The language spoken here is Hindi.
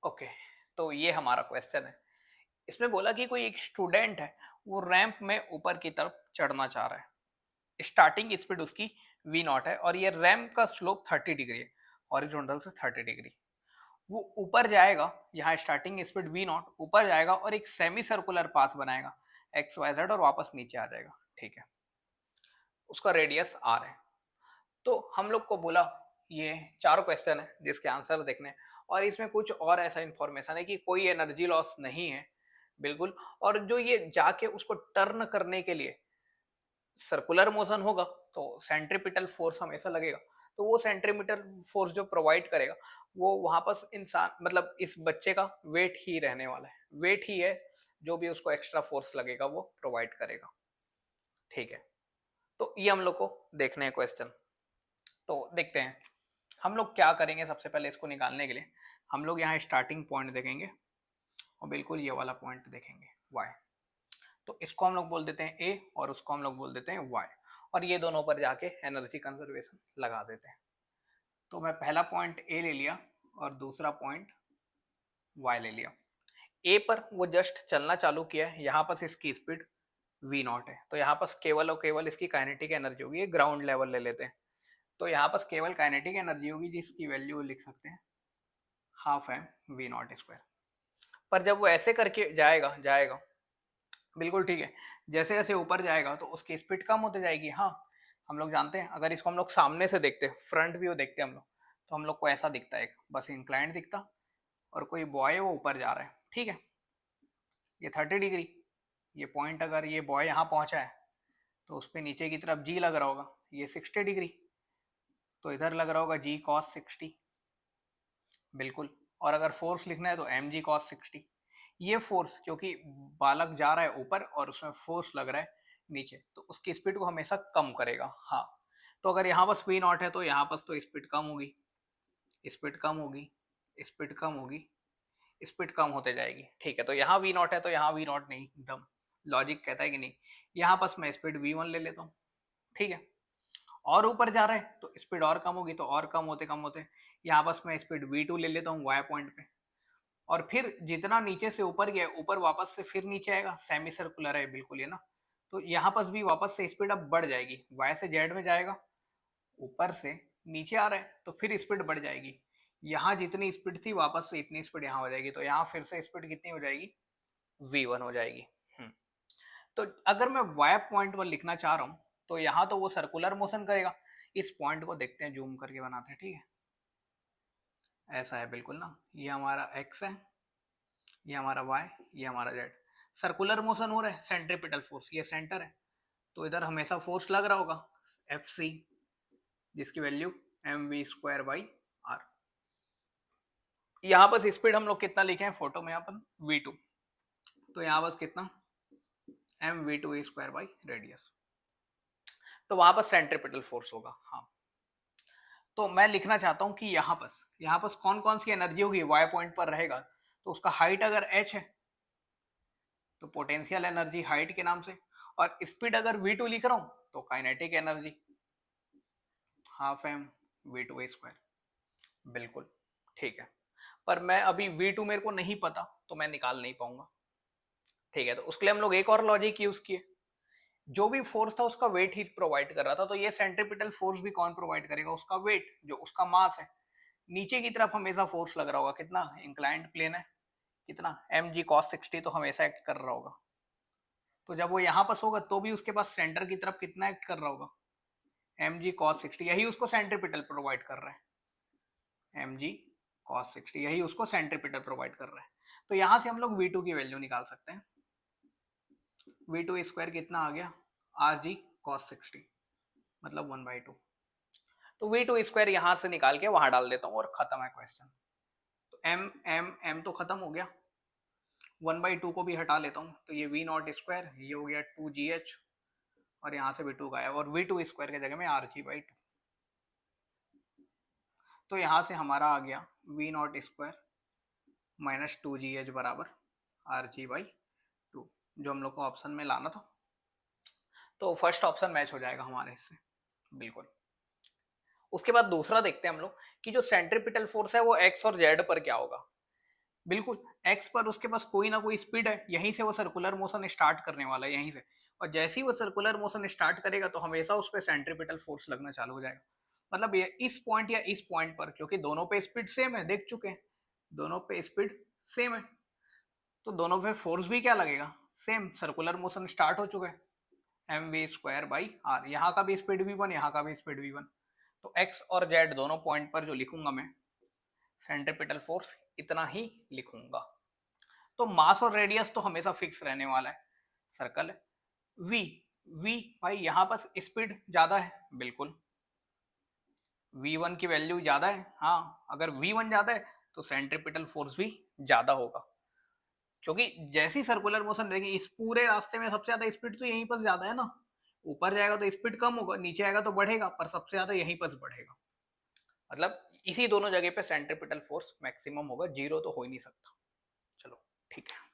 ओके, तो ये हमारा क्वेश्चन है। इसमें बोला कि कोई एक स्टूडेंट है, वो रैंप में ऊपर की तरफ चढ़ना चाह रहा है। स्टार्टिंग स्पीड उसकी वी नॉट है और ये रैंप का स्लोप 30 डिग्री है, हॉरिजॉन्टल से 30 डिग्री। वो ऊपर जाएगा, यहाँ स्टार्टिंग स्पीड वी नॉट, ऊपर जाएगा और एक सेमी सर्कुलर पाथ बनाएगा एक्स वाई जेड और वापस नीचे आ जाएगा। ठीक है, उसका रेडियस आर है। तो हम लोग को बोला ये चारों क्वेश्चन है जिसके आंसर देखने, और इसमें कुछ और ऐसा इंफॉर्मेशन है कि कोई एनर्जी लॉस नहीं है बिल्कुल। और जो ये जाके उसको टर्न करने के लिए सर्कुलर मोशन होगा तो सेंट्रीपिटल फोर्स हमेशा लगेगा। तो वो सेंट्रीपिटल फोर्स जो प्रोवाइड करेगा वो वहां पर इंसान मतलब इस बच्चे का वेट ही रहने वाला है, वेट ही है जो भी उसको एक्स्ट्रा फोर्स लगेगा वो प्रोवाइड करेगा। ठीक है, तो ये हम लोग को देखने हैं क्वेश्चन। तो देखते हैं हम लोग क्या करेंगे। सबसे पहले इसको निकालने के लिए हम लोग यहाँ स्टार्टिंग पॉइंट देखेंगे और बिल्कुल ये वाला पॉइंट देखेंगे y। तो इसको हम लोग बोल देते हैं a और उसको हम लोग बोल देते हैं y, और ये दोनों पर जाके एनर्जी कंजर्वेशन लगा देते हैं। तो मैं पहला पॉइंट a ले लिया और दूसरा पॉइंट y ले लिया। a पर वो जस्ट चलना चालू किया है, यहाँ पर इसकी स्पीड v नॉट है, तो यहाँ पर केवल और केवल इसकी काइनेटिक एनर्जी होगी। ये ग्राउंड लेवल ले लेते हैं, तो यहाँ पर केवल काइनेटिक एनर्जी होगी जिसकी वैल्यू लिख सकते हैं half M V nought square. पर जब वो ऐसे करके जाएगा जाएगा बिल्कुल ठीक है, जैसे जैसे ऊपर जाएगा तो उसकी स्पीड कम होती जाएगी। हाँ, हम लोग जानते हैं अगर इसको हम लोग सामने से देखते फ्रंट व्यू देखते हम लोग, तो हम लोग को ऐसा दिखता है, एक बस इंक्लाइंड दिखता और कोई बॉय है वो ऊपर जा रहा है। ठीक है, ये 30 डिग्री, ये पॉइंट अगर ये बॉय यहाँ पहुंचा है तो उस पर नीचे की तरफ जी लग रहा होगा, ये 60 डिग्री, तो इधर लग रहा होगा जी कॉस 60 बिल्कुल। और अगर फोर्स लिखना है तो एम जी कॉस 60। ये फोर्स क्योंकि बालक जा रहा है ऊपर और उसमें फोर्स लग रहा है नीचे, तो उसकी स्पीड को हमेशा कम करेगा। हाँ, तो अगर यहाँ पर वी नॉट है तो यहाँ पर तो स्पीड कम होगी, स्पीड कम होगी, स्पीड कम होगी, स्पीड कम होते जाएगी। ठीक है, तो यहाँ वी नॉट है तो यहाँ वी नॉट नहीं, एकदम लॉजिक कहता है कि नहीं, यहाँ पर मैं स्पीड वी वन ले लेता हूँ। ठीक है, और ऊपर जा रहा है तो स्पीड और कम होगी, तो और कम होते यहाँ बस मैं स्पीड v2 ले लेता हूँ y पॉइंट पे। और फिर जितना नीचे से ऊपर गया ऊपर वापस से फिर नीचे आएगा, सेमी सर्कुलर है बिल्कुल ये ना, तो यहाँ पर भी वापस से स्पीड अब बढ़ जाएगी, y से z में जाएगा, ऊपर से नीचे आ रहा है तो फिर स्पीड बढ़ जाएगी। यहाँ जितनी स्पीड थी वापस से इतनी स्पीड यहाँ हो जाएगी, तो यहाँ फिर से स्पीड कितनी हो जाएगी, v1 हो जाएगी। तो अगर मैं y पॉइंट पर लिखना चाह रहा हूँ तो यहाँ तो वो सर्कुलर मोशन करेगा। इस पॉइंट को देखते हैं, जूम करके बनाते हैं। ठीक है, ऐसा है बिल्कुल ना, ये हमारा x है, ये हमारा y, ये हमारा z। सर्कुलर मोशन हो रहा है, सेंट्रीपिटल फोर्स ये सेंटर है, तो इधर हमेशा फोर्स लग रहा होगा एफ सी, जिसकी value M V square by R. यहाँ पर स्पीड हम लोग कितना लिखे हैं फोटो में, यहाँ पर v2, तो यहाँ बस कितना M V two square by radius, तो वहां पर सेंट्रीपिटल फोर्स होगा। हाँ, तो मैं लिखना चाहता हूं कि यहाँ पर कौन कौन सी एनर्जी होगी, y पॉइंट पर रहेगा तो उसका हाइट अगर h है तो पोटेंशियल एनर्जी हाइट के नाम से, और स्पीड अगर v2 लिख रहा हूं तो kinetic energy half M v2 square बिल्कुल। ठीक है, पर मैं अभी v2 मेरे को नहीं पता तो मैं निकाल नहीं पाऊंगा। ठीक है, तो उसके लिए हम लोग एक और लॉजिक यूज किए, जो भी फोर्स था उसका वेट ही प्रोवाइड कर रहा था, तो ये सेंट्रीपिटल फोर्स भी कौन प्रोवाइड करेगा, उसका वेट, जो उसका मास है। नीचे की तरफ हमेशा फोर्स लग रहा होगा, कितना इंक्लाइंड प्लेन है, कितना एम जी कॉस 60, तो हमेशा एक्ट कर रहा होगा। तो जब वो यहाँ पास होगा तो भी उसके पास सेंटर की तरफ कितना एक्ट कर रहा होगा, एम जी कॉस 60, यही उसको सेंट्रीपिटल प्रोवाइड कर रहा है। एम जी कॉस 60 यही उसको सेंट्रीपिटल प्रोवाइड कर रहा है। तो यहाँ से हम लोग v2 की वैल्यू निकाल सकते हैं। v2 स्क्वायर कितना आ गया, आर जी कॉस 60, मतलब 1/2। तो v2 स्क्वायर यहाँ से निकाल के वहां डाल देता हूँ और खत्म है क्वेश्चन। तो एम एम एम तो खत्म हो गया, 1/2 को भी हटा लेता हूँ, तो ये वी नॉट स्क्वायर, ये हो गया 2gh, और यहाँ से v2 गायब, और v2 स्क्वायर की जगह में rg/2। तो यहाँ से हमारा आ गया we nought square minus 2gh बराबर rg/2, जो हम लोग को ऑप्शन में लाना था। तो फर्स्ट ऑप्शन मैच हो जाएगा हमारे इससे बिल्कुल। उसके बाद दूसरा देखते हैं हम लोग कि जो सेंट्रीपिटल फोर्स है वो एक्स और जेड पर क्या होगा। बिल्कुल, एक्स पर उसके पास कोई ना कोई स्पीड है, यहीं से वो सर्कुलर मोशन स्टार्ट करने वाला है, यहीं से। और जैसे ही वो सर्कुलर मोशन स्टार्ट करेगा तो हमेशा उस पे सेंट्रीपिटल फोर्स लगना चालू हो जाएगा। मतलब ये इस पॉइंट या इस पॉइंट पर, क्योंकि दोनों पे स्पीड सेम है, देख चुके हैं, दोनों पे स्पीड सेम है, तो दोनों पे फोर्स भी क्या लगेगा, सेम। सर्कुलर मोशन स्टार्ट हो चुका है, M V square by R. यहाँ का भी स्पीड वी वन, यहाँ का भी स्पीड वी वन। तो एक्स और जेड दोनों पॉइंट पर जो लिखूंगा मैं सेंट्रीपिटल फोर्स, इतना ही लिखूंगा। तो मास और रेडियस तो हमेशा फिक्स रहने वाला है, सर्कल है। वी, वी भाई यहाँ पर स्पीड ज्यादा है, बिल्कुल v1 की वैल्यू ज्यादा है। हाँ, अगर v1 ज्यादा है तो सेंट्रीपिटल फोर्स भी ज्यादा होगा, क्योंकि जैसी सर्कुलर मोशन रहेगी इस पूरे रास्ते में सबसे ज्यादा स्पीड तो यहीं पर ज्यादा है ना। ऊपर जाएगा तो स्पीड कम होगा, नीचे आएगा तो बढ़ेगा, पर सबसे ज्यादा यहीं पर बढ़ेगा। मतलब इसी दोनों जगह पे सेंट्रीपिटल फोर्स मैक्सिमम होगा, जीरो तो हो ही नहीं सकता। चलो ठीक है।